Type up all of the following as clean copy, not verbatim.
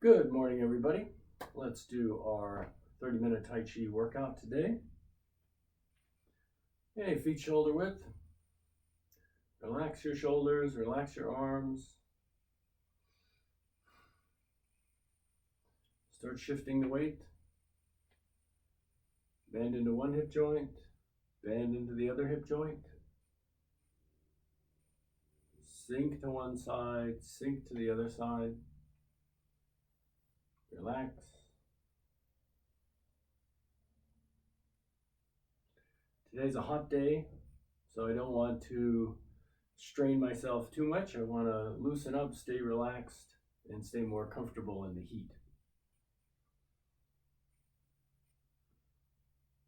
Good morning, everybody. Let's do our 30-minute Tai Chi workout today. Okay, feet shoulder width. Relax your shoulders, relax your arms. Start shifting the weight. Bend into one hip joint, bend into the other hip joint. Sink to one side, sink to the other side. Relax. Today's a hot day, so I don't want to strain myself too much. I want to loosen up, stay relaxed, and stay more comfortable in the heat.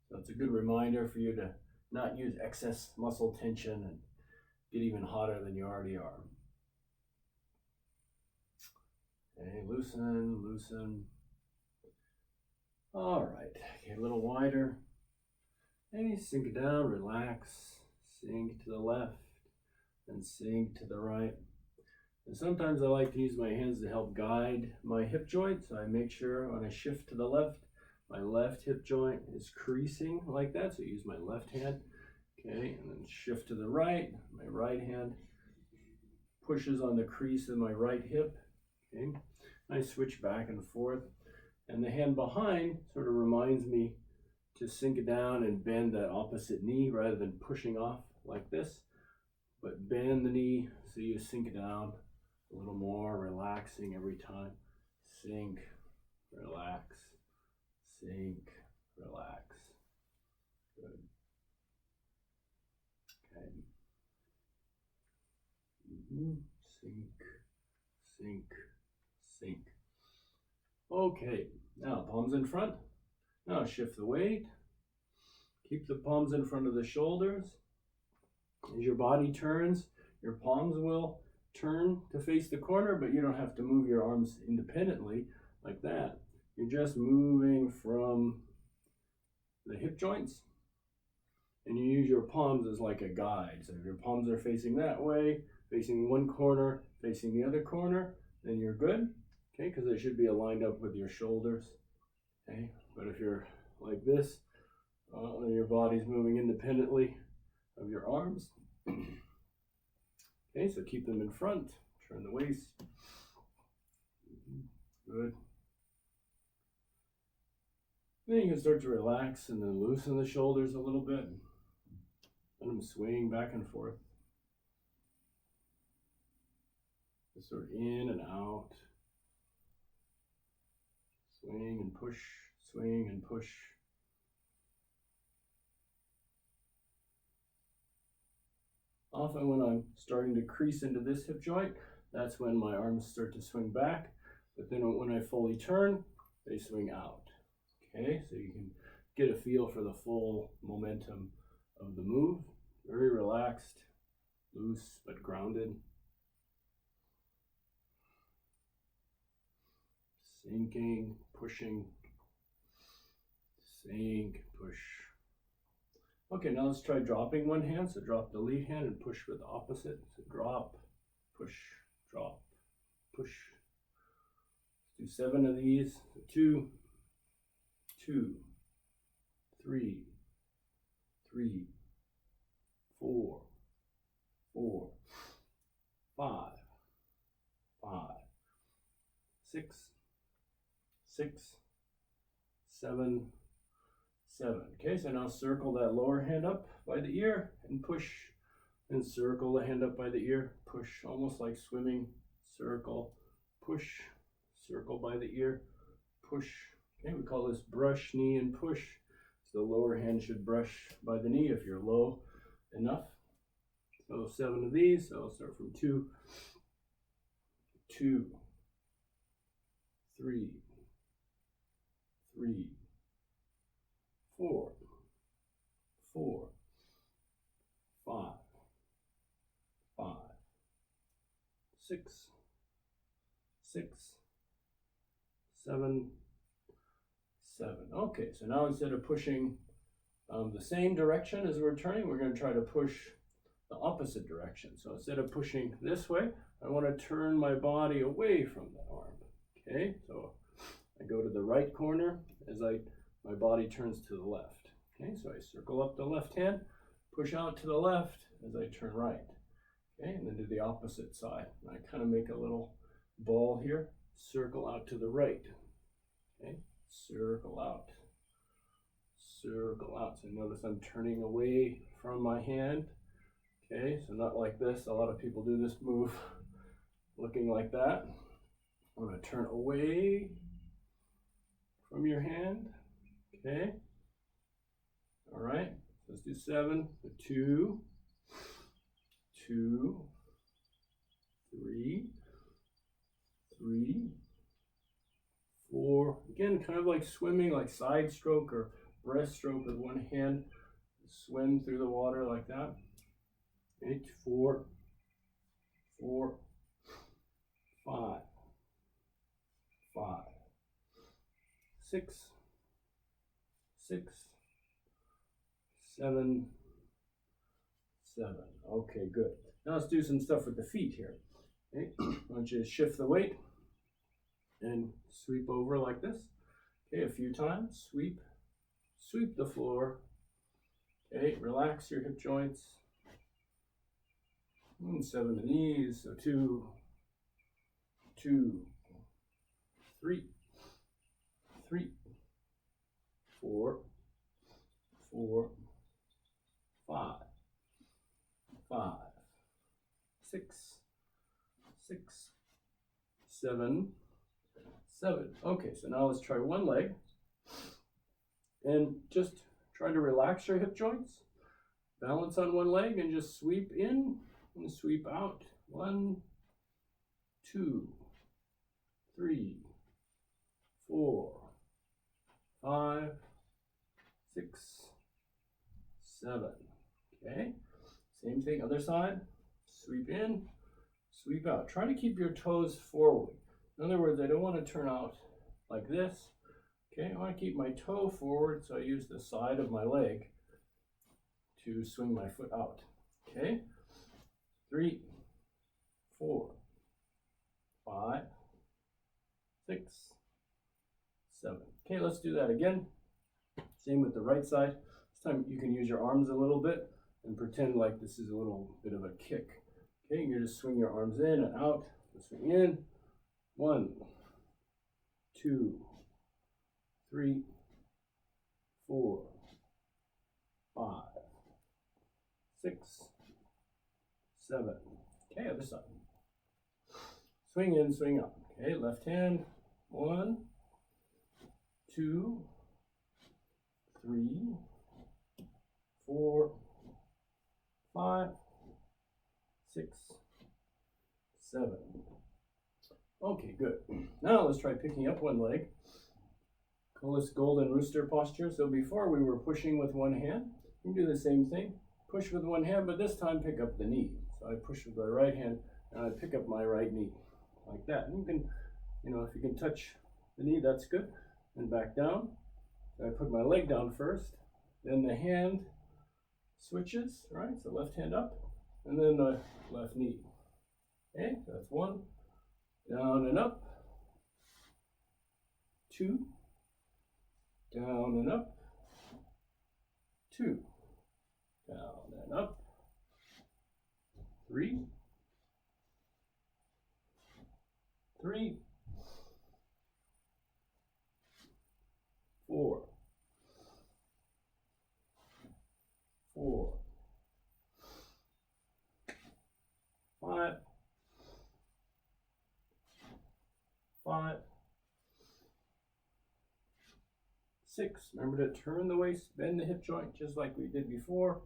So it's a good reminder for you to not use excess muscle tension and get even hotter than you already are. Okay, loosen, loosen. All right, okay, a little wider. Okay, sink it down, relax, sink to the left, and sink to the right. And sometimes I like to use my hands to help guide my hip joint, so I make sure when I shift to the left, my left hip joint is creasing like that, so I use my left hand. Okay, and then shift to the right, my right hand pushes on the crease of my right hip. Okay, I switch back and forth, and the hand behind sort of reminds me to sink it down and bend that opposite knee rather than pushing off like this, but bend the knee so you sink it down a little more, relaxing every time. Sink, relax, sink, relax. Good. Okay. Sink, sink, sink. Okay, now palms in front. Now shift the weight. Keep the palms in front of the shoulders. As your body turns, your palms will turn to face the corner, but you don't have to move your arms independently like that. You're just moving from the hip joints, and you use your palms as like a guide. So if your palms are facing that way, facing one corner, facing the other corner, then you're good, okay, because they should be aligned up with your shoulders, okay? But if you're like this, then your body's moving independently of your arms. Okay, so keep them in front, turn the waist. Good. Then you can start to relax and then loosen the shoulders a little bit. Let them swing back and forth. Just sort of in and out. Swing and push, swing and push. Often when I'm starting to crease into this hip joint, that's when my arms start to swing back. But then when I fully turn, they swing out. Okay, so you can get a feel for the full momentum of the move. Very relaxed, loose, but grounded. Sinking, pushing, sink, push. Okay, now let's try dropping one hand. So drop the lead hand and push with the opposite. So drop, push, drop, push. Let's do 7 of these. So 2, 2, 3, 3, 4, 4, 5, 5, 6, 6, 7, 7. Okay, so now circle that lower hand up by the ear and push, and circle the hand up by the ear, push, almost like swimming. Circle, push, circle by the ear, push. Okay, we call this brush, knee, and push. So the lower hand should brush by the knee if you're low enough. So 7 of these. So I'll start from 2, 2, 3, 3, 4, 4, 5, 5, 6, 6, 7, 7. Okay, so now instead of pushing the same direction as we're turning, we're going to try to push the opposite direction. So instead of pushing this way, I want to turn my body away from that arm. Okay, so I go to the right corner as my body turns to the left. Okay, so I circle up the left hand, push out to the left as I turn right. Okay, and then do the opposite side. And I kind of make a little ball here, circle out to the right. Okay, circle out. Circle out. So notice I'm turning away from my hand. Okay, so not like this. A lot of people do this move looking like that. I'm going to turn away from your hand. Okay. All right. So let's do 7. 2, 2, 3, 3, 4. Again, kind of like swimming, like side stroke or breaststroke with one hand. Swim through the water like that. 8, 4, 4, 5, 5, 6, 6, 7, 7. Okay, good. Now let's do some stuff with the feet here. Okay, I want you to shift the weight and sweep over like this. Okay, a few times. Sweep, sweep the floor. Okay, relax your hip joints. 7 the knees. So 2, 2, 3, 3, 4, 4, 5, 5, 6, 6, 7, 7. Okay, so now let's try one leg. And just try to relax your hip joints. Balance on one leg and just sweep in and sweep out. 1, 2, 3, 4, 5, 6, 7. Okay, same thing, other side. Sweep in, sweep out. Try to keep your toes forward. In other words, I don't want to turn out like this. Okay, I want to keep my toe forward, so I use the side of my leg to swing my foot out. Okay, 3, 4, 5, 6, 7. Okay, let's do that again. Same with the right side. This time you can use your arms a little bit and pretend like this is a little bit of a kick. Okay, you just swing your arms in and out. Swing in. 1, 2, 3, 4, 5, 6, 7. Okay, other side. Swing in, swing out. Okay, left hand. 1, 2, 3, 4, 5, 6, 7. Okay, good. Now let's try picking up one leg. Call this golden rooster posture. So before we were pushing with one hand. You can do the same thing. Push with one hand, but this time pick up the knee. So I push with my right hand and I pick up my right knee like that. And you can, if you can touch the knee, that's good. And back down. So I put my leg down first, then the hand switches, right? So left hand up, and then the left knee. Okay, so that's 1, down and up, 2, down and up, 2, down and up, 3, 3, 4, 4, 5, 5, 6. Remember to turn the waist, bend the hip joint just like we did before.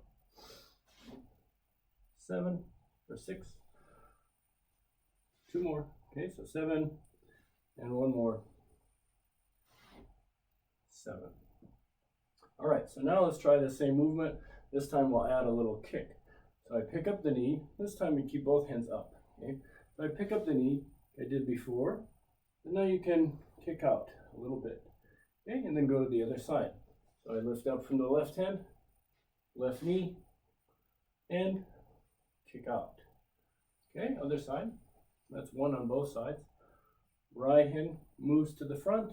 7 or 6. 2 more. Okay, so 7 and 1 more. 7. All right, so now let's try the same movement. This time we'll add a little kick. So I pick up the knee. This time we keep both hands up. Okay, so I pick up the knee I did before, and now you can kick out a little bit. Okay, and then go to the other side. So I lift up from the left hand, left knee, and kick out. Okay, other side. That's 1 on both sides. Right hand moves to the front,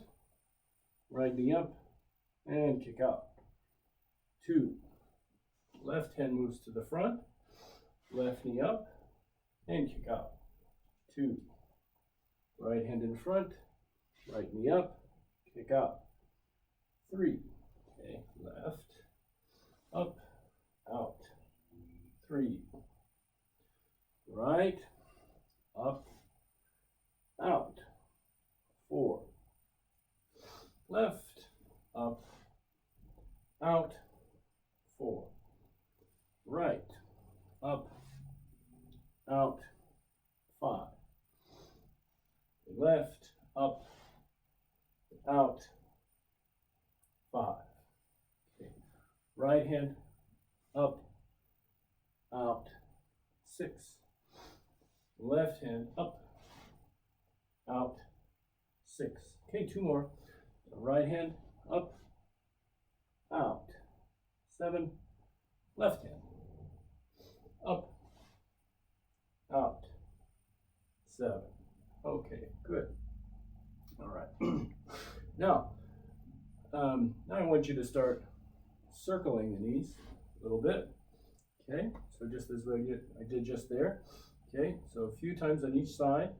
right knee up, and kick out. 2. Left hand moves to the front, left knee up, and kick out. 2. Right hand in front, right knee up, kick out. 3. Okay, left, up, out. 3. Right, up, out. 4. Left, up, out. 4. Right, up, out. 5. Left, up, out. 5. Okay. Right hand, up, out. 6. Left hand, up, out. 6. Okay, 2 more. Right hand, up, out. 7. Left hand, up, out. 7. Okay, good. All right. Now I want you to start circling the knees a little bit. Okay, so just as I did just there. Okay, so a few times on each side.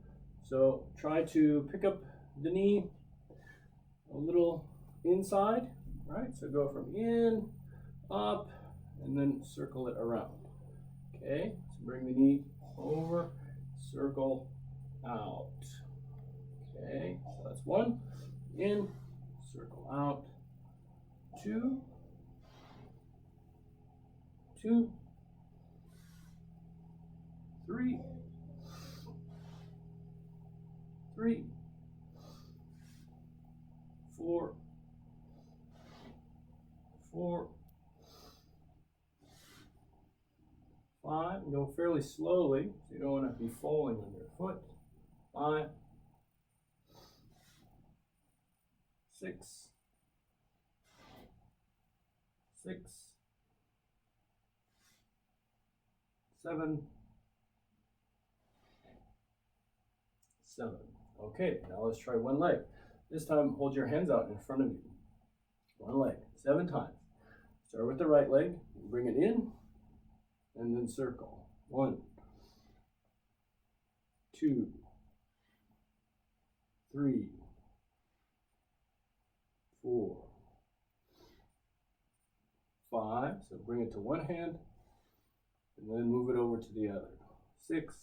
So try to pick up the knee a little inside, right? So go from in, up, and then circle it around. Okay, so bring the knee over, circle out. Okay, so that's 1. In, circle out. 2. 2. 3. 3. 4. 4. 5. And go fairly slowly, so you don't want to be falling on your foot. 5. 6. 6. 7. 7. Okay, now let's try one leg. This time, hold your hands out in front of you. One leg, 7 times. Start with the right leg, bring it in, and then circle. 1, 2, 3, 4, 5. So bring it to one hand, and then move it over to the other. 6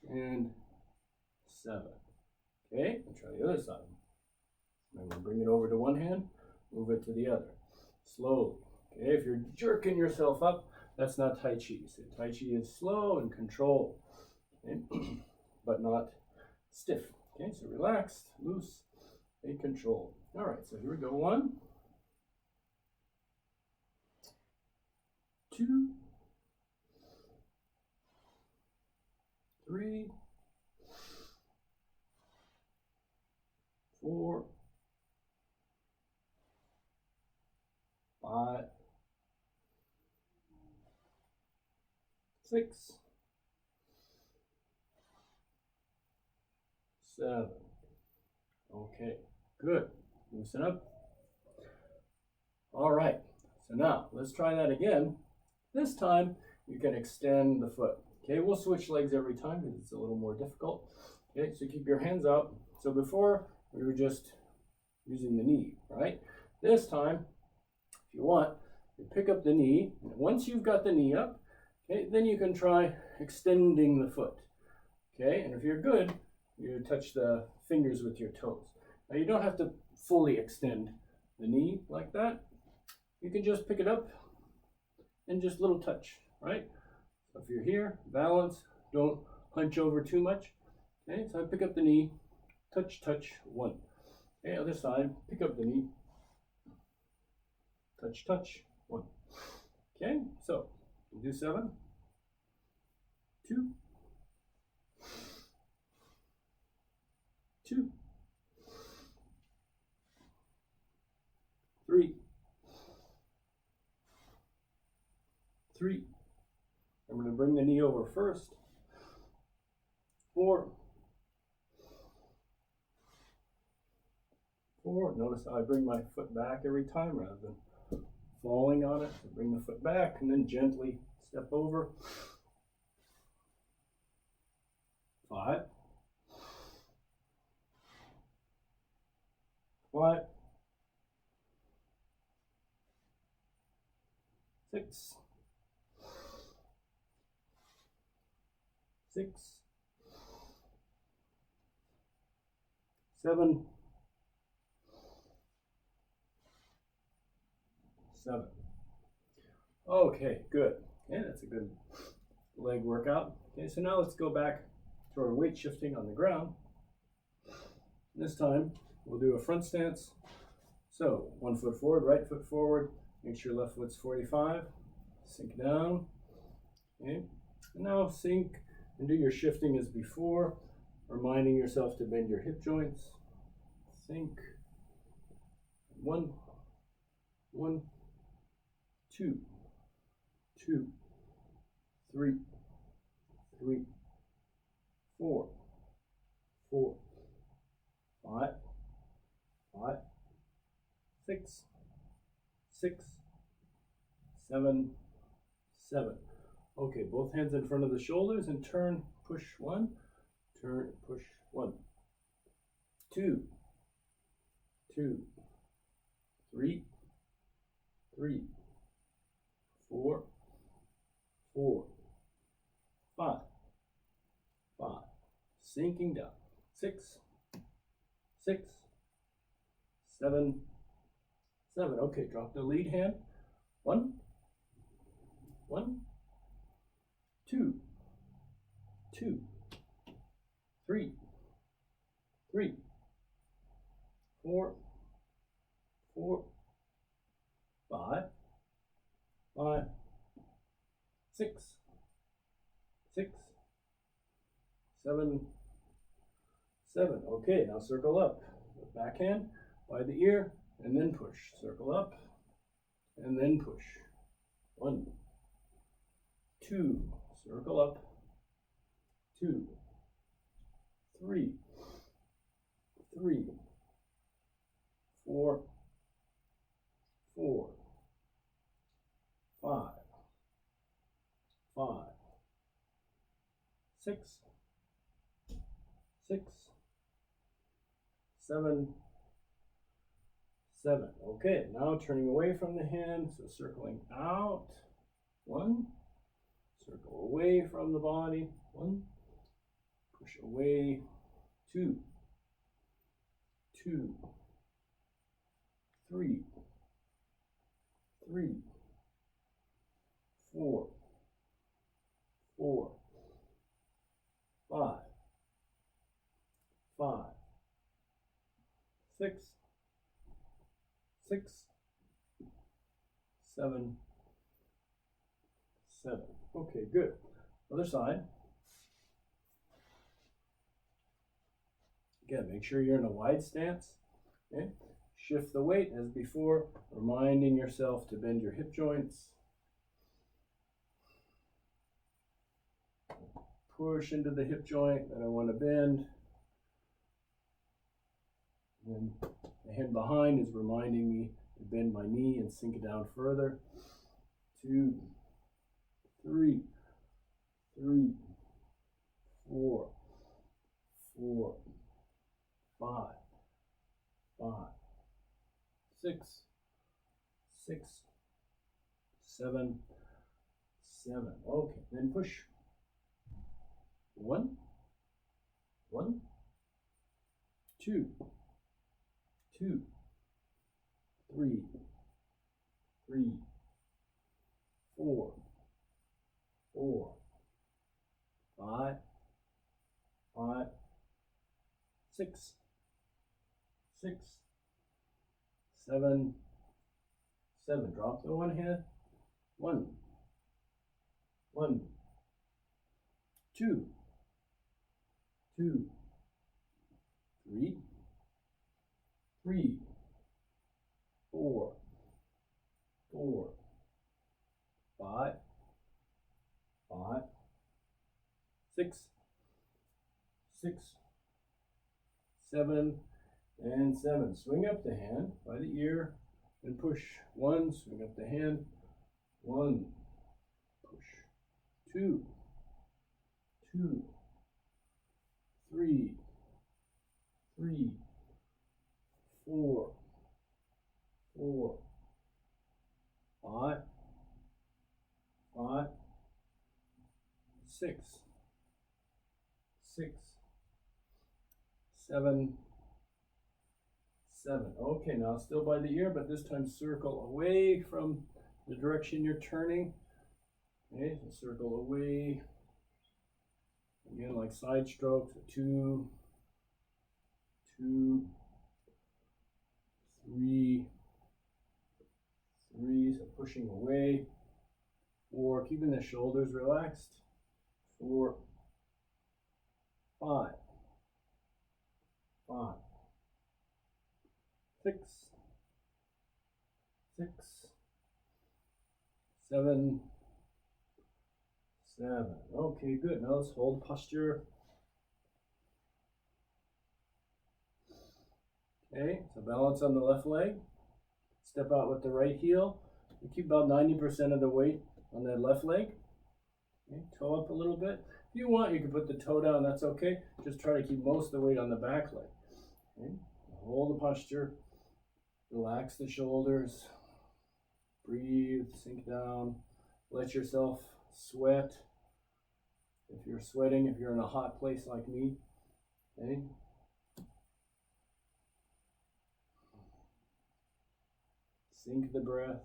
and 7. Okay, and try the other side. Remember, bring it over to one hand, move it to the other. Slowly. Okay, if you're jerking yourself up, that's not Tai Chi. So Tai Chi is slow and controlled, okay? But not stiff. Okay, so relaxed, loose, and controlled. All right, so here we go. 1, 2, 3, 4, 5, 6, 7. Okay, good. Loosen up. All right, so now let's try that again. This time you can extend the foot. Okay, we'll switch legs every time because it's a little more difficult. Okay, so keep your hands out. So before we were just using the knee, right? This time, if you want, you pick up the knee. And once you've got the knee up, okay, then you can try extending the foot. Okay, and if you're good, you touch the fingers with your toes. Now you don't have to fully extend the knee like that. You can just pick it up and just little touch, right? So if you're here, balance, don't hunch over too much. Okay, so I pick up the knee, touch, touch, 1. Okay, other side, pick up the knee, touch, touch, 1. Okay, so we'll do 7, 2, 2, 3, 3. I'm going to bring the knee over first. 4, forward. Notice how I bring my foot back every time rather than falling on it. So bring the foot back and then gently step over. 5, 5, 6, 6, 7, 7. Okay, good. Okay, that's a good leg workout. Okay, so now let's go back to our weight shifting on the ground. This time we'll do a front stance. So 1 foot forward, right foot forward. Make sure left foot's 45. Sink down. Okay, and now sink and do your shifting as before, reminding yourself to bend your hip joints. Sink. 1, 1, 2, 2, 3, 3, 4, 4, 5, 5, 6, 6, 7, 7. Okay, both hands in front of the shoulders and turn, push 1, turn, push 1, 2, 2, 3, 3, 4, 4, 5, 5. Sinking down. 6, 6, 7, 7. Okay, drop the lead hand. 1, 1, 2, 2, 3, 3, 4, 4, 5, 5, 6, 6, 7, 7. Okay, now circle up. Backhand by the ear and then push. Circle up and then push. 1, 2, circle up. 2, 3, 3, 4, 4, 5, 5, 6, 6, 7, 7. Okay, now turning away from the hand, so circling out. 1, circle away from the body. 1, push away. 2, 2, 3, 3, 4, 4, 5, 5, 6, 6, 7, 7. Okay, good. Other side. Again, make sure you're in a wide stance. Okay. Shift the weight as before, reminding yourself to bend your hip joints. Push into the hip joint that I want to bend. And the hand behind is reminding me to bend my knee and sink it down further. 2, 3, 3, 4, 4, 5, 5, 6, 6, 7, 7. Okay, then push. 1, 1, 2, 2, 3, 3, 4, 4, 5, 5, 6, 6, 7, 7. Drop the one hand. 1, 1, 2, 2, 3, 3, 4, 4, 5, 5, 6, 6, 7, And 7. Swing up the hand by the ear and push. 1. Swing up the hand. 1. Push. 2. 2. 3. 3. 4. 4. 5. 5. 6. 6. 7. 7. Okay, now still by the ear, but this time circle away from the direction you're turning. Okay, so circle away. Again, like side strokes. 2, 2, 3, 3. So pushing away. 4, keeping the shoulders relaxed. 4, 5, 5, 6, 6, 7, 7. Okay, good. Now let's hold posture. Okay, so balance on the left leg. Step out with the right heel. You keep about 90% of the weight on that left leg. Okay, toe up a little bit. If you want, you can put the toe down, that's okay. Just try to keep most of the weight on the back leg. Okay, hold the posture. Relax the shoulders. Breathe, sink down. Let yourself sweat. If you're sweating, if you're in a hot place like me, okay. Sink the breath.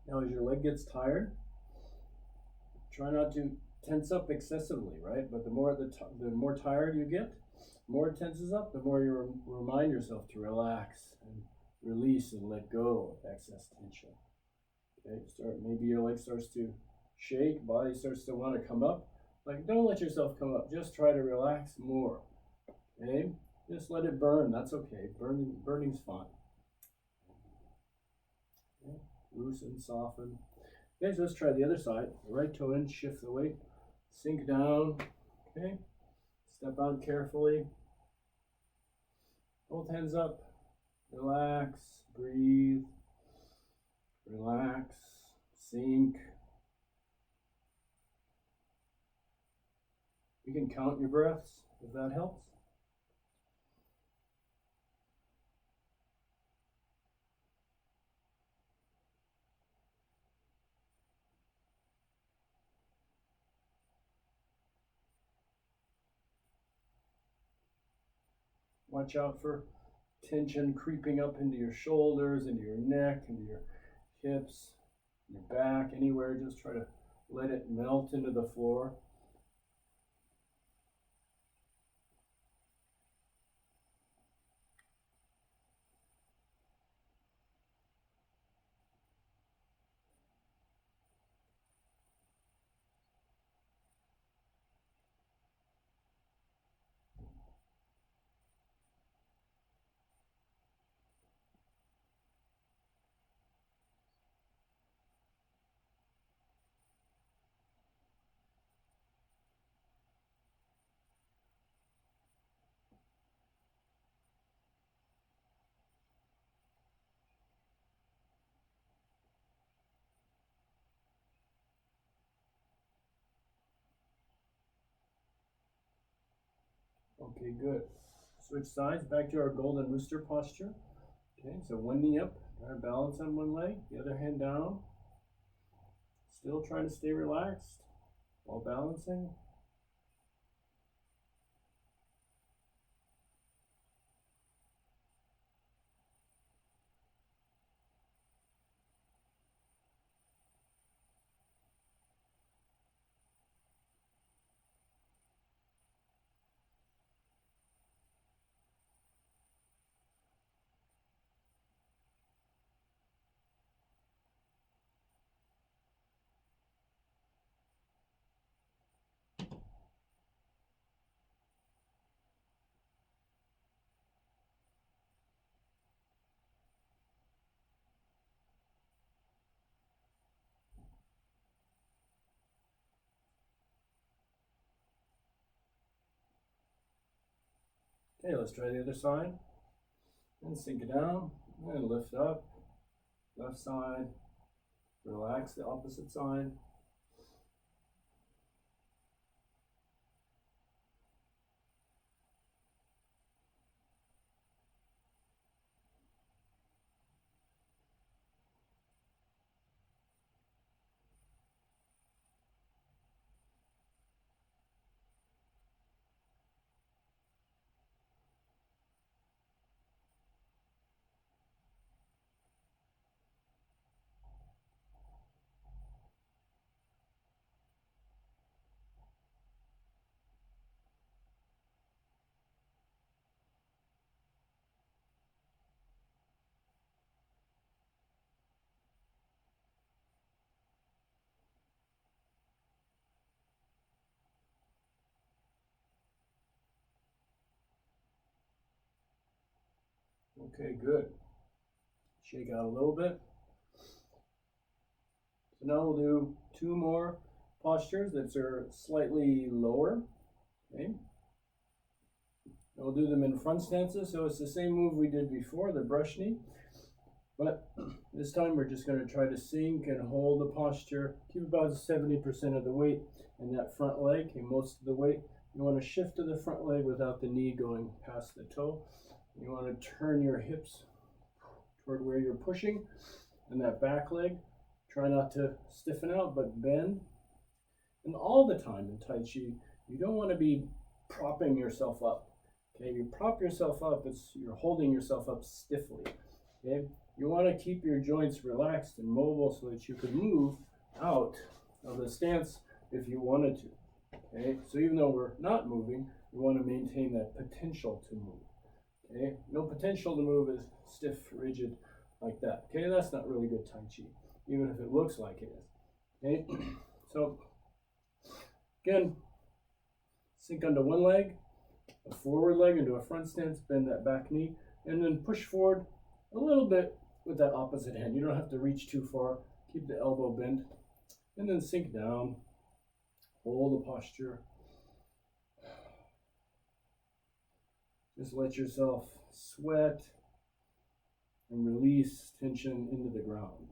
Now as your leg gets tired, try not to tense up excessively, right? But the more tired you get, the more it tenses up, the more you remind yourself to relax and release and let go of excess tension. Okay, maybe your leg starts to shake, body starts to want to come up. Like, don't let yourself come up. Just try to relax more. Okay, just let it burn. That's okay. Burning's fine. Okay. Loosen, soften. Okay, so let's try the other side. Right toe in, shift the weight, sink down. Okay, step out carefully. Both hands up. Relax, breathe, relax, sink. You can count your breaths if that helps. Watch out for tension creeping up into your shoulders, into your neck, into your hips, your back, anywhere. Just try to let it melt into the floor. Okay, good. Switch sides, back to our golden rooster posture. Okay, so one knee up, try to balance on one leg, the other hand down. Still trying to stay relaxed while balancing. Okay, let's try the other side. And sink it down and lift up. Left side. Relax the opposite side. Okay, good. Shake out a little bit. So now we'll do two more postures that are slightly lower. Okay. We'll do them in front stances, so it's the same move we did before, the brush knee. But this time we're just going to try to sink and hold the posture. Keep about 70% of the weight in that front leg, and most of the weight. You want to shift to the front leg without the knee going past the toe. You want to turn your hips toward where you're pushing, and that back leg. Try not to stiffen out, but bend. And all the time in Tai Chi, you don't want to be propping yourself up. Okay, you prop yourself up, you're holding yourself up stiffly. Okay, you want to keep your joints relaxed and mobile so that you can move out of the stance if you wanted to. Okay, so even though we're not moving, we want to maintain that potential to move. Okay, no potential to move is stiff, rigid like that. Okay, that's not really good Tai Chi, even if it looks like it is. Okay, so again, sink onto one leg, a forward leg into a front stance, bend that back knee, and then push forward a little bit with that opposite hand. You don't have to reach too far. Keep the elbow bent, and then sink down. Hold the posture. Just let yourself sweat and release tension into the ground.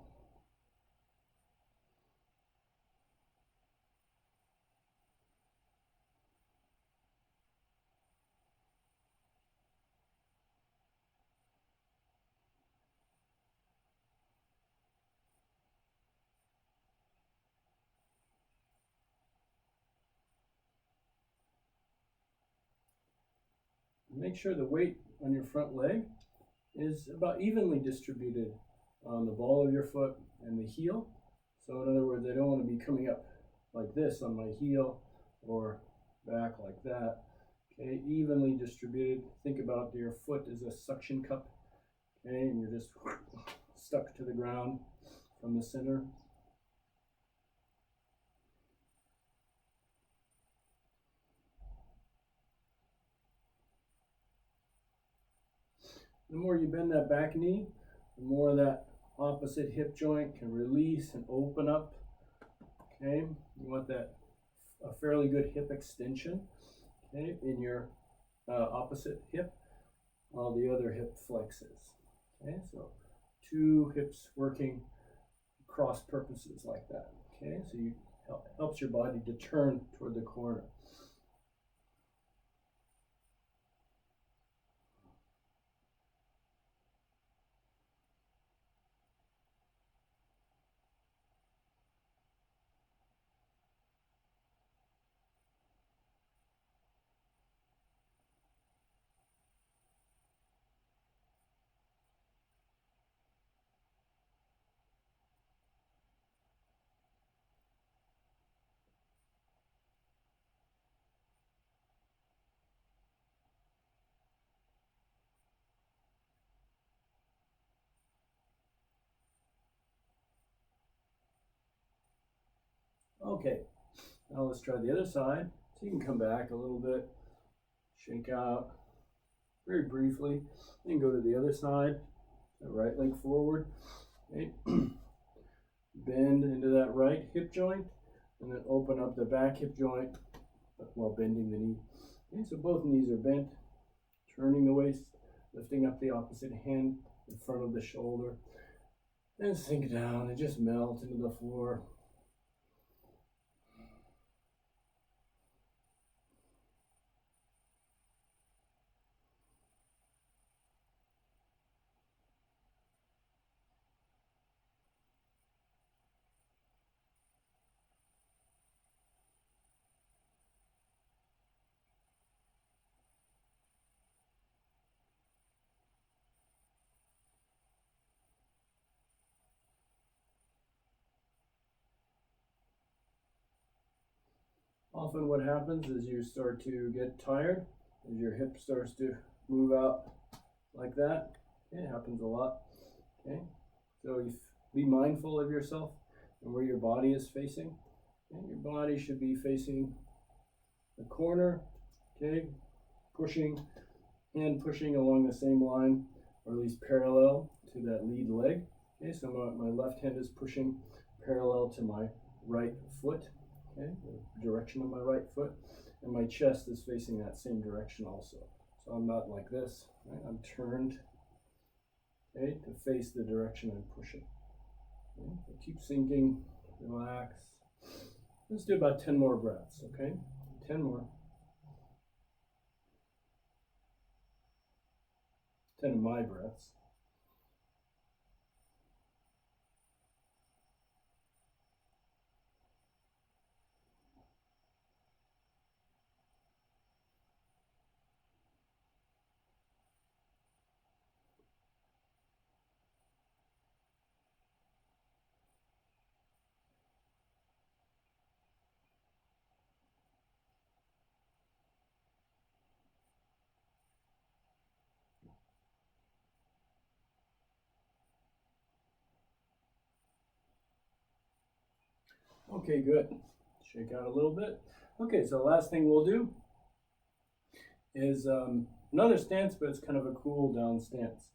Make sure the weight on your front leg is about evenly distributed on the ball of your foot and the heel. So in other words, I don't want to be coming up like this on my heel or back like that. Okay, evenly distributed. Think about your foot as a suction cup. Okay, and you're just stuck to the ground from the center. The more you bend that back knee, the more that opposite hip joint can release and open up. Okay, you want that a fairly good hip extension. Okay, in your opposite hip, while the other hip flexes. Okay, so two hips working cross purposes like that. Okay, so you helps your body to turn toward the corner. Okay, now let's try the other side. So you can come back a little bit, shake out very briefly, then go to the other side, right leg forward, okay. Bend into that right hip joint, and then open up the back hip joint while bending the knee. Okay, so both knees are bent, turning the waist, lifting up the opposite hand in front of the shoulder, and sink down and just melt into the floor. Often what happens is you start to get tired as your hip starts to move out like that. Okay, it happens a lot. Okay, so you be mindful of yourself and where your body is facing. Okay, your body should be facing the corner. Okay, pushing along the same line, or at least parallel to that lead leg. Okay, so my left hand is pushing parallel to my right foot. Okay, the direction of my right foot, and my chest is facing that same direction also. So I'm not like this, right? I'm turned, okay, to face the direction I'm pushing. Okay? So keep sinking, relax. Let's do about 10 more breaths, okay? 10 more. 10 of my breaths. Okay, good. Shake out a little bit. Okay, so the last thing we'll do is another stance, but it's kind of a cool down stance.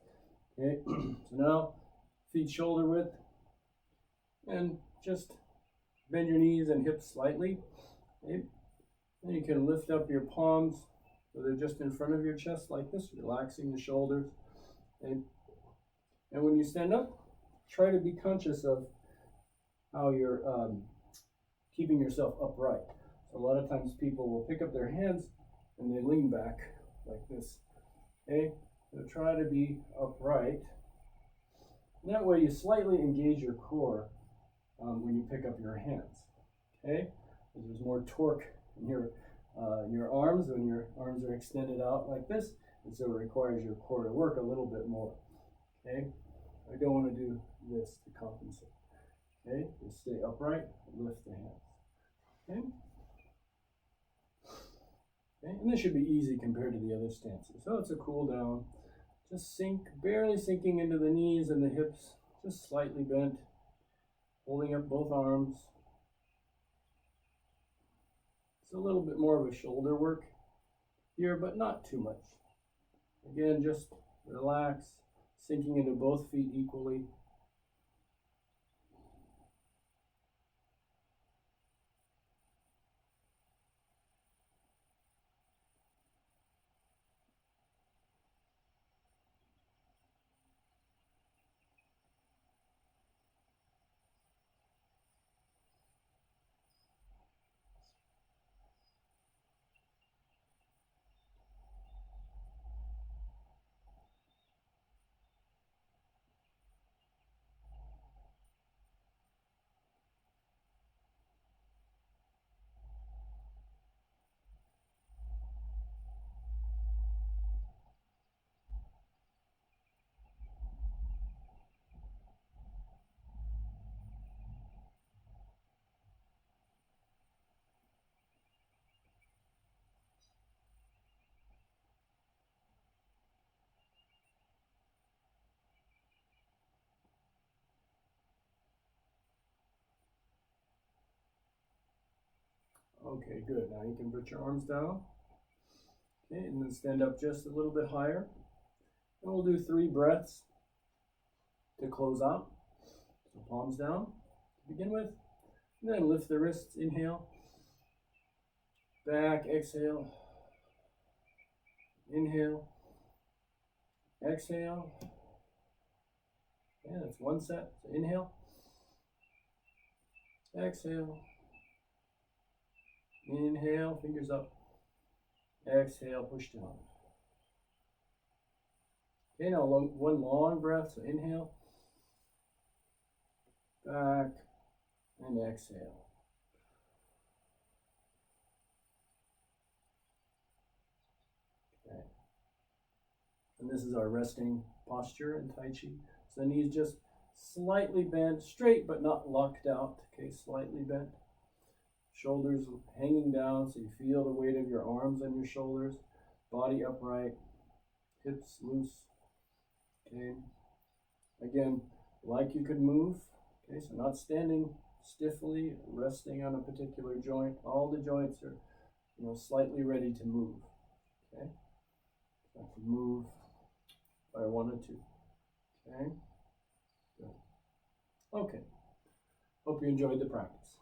Okay, so now feet shoulder width, and just bend your knees and hips slightly. Okay, and you can lift up your palms so they're just in front of your chest like this, relaxing the shoulders. Okay, and when you stand up, try to be conscious of how you're keeping yourself upright. So a lot of times people will pick up their hands and they lean back like this. Okay, so try to be upright. And that way you slightly engage your core when you pick up your hands. Okay, there's more torque in your arms when your arms are extended out like this, and so it requires your core to work a little bit more. Okay, I don't want to do this to compensate. Okay, just stay upright, lift the hands. Okay. Okay, and this should be easy compared to the other stances. So it's a cool down. Just sink, barely sinking into the knees and the hips, just slightly bent, holding up both arms. It's a little bit more of a shoulder work here, but not too much. Again, just relax, sinking into both feet equally. Okay, good. Now you can put your arms down. Okay, and then stand up just a little bit higher. And we'll do 3 breaths to close out. So palms down to begin with. And then lift the wrists. Inhale. Back. Exhale. Inhale. Exhale. Yeah, that's 1 set. So inhale. Exhale. Inhale. Fingers up. Exhale. Push down. Okay, now one long breath. So inhale. Back. And exhale. Okay. And this is our resting posture in Tai Chi. So the knees just slightly bent, straight but not locked out. Okay, slightly bent. Shoulders hanging down so you feel the weight of your arms on your shoulders. Body upright. Hips loose. Okay. Again, like you could move. Okay, so not standing stiffly, resting on a particular joint. All the joints are, slightly ready to move. Okay, so I can move if I wanted to. Okay, good. Okay, hope you enjoyed the practice.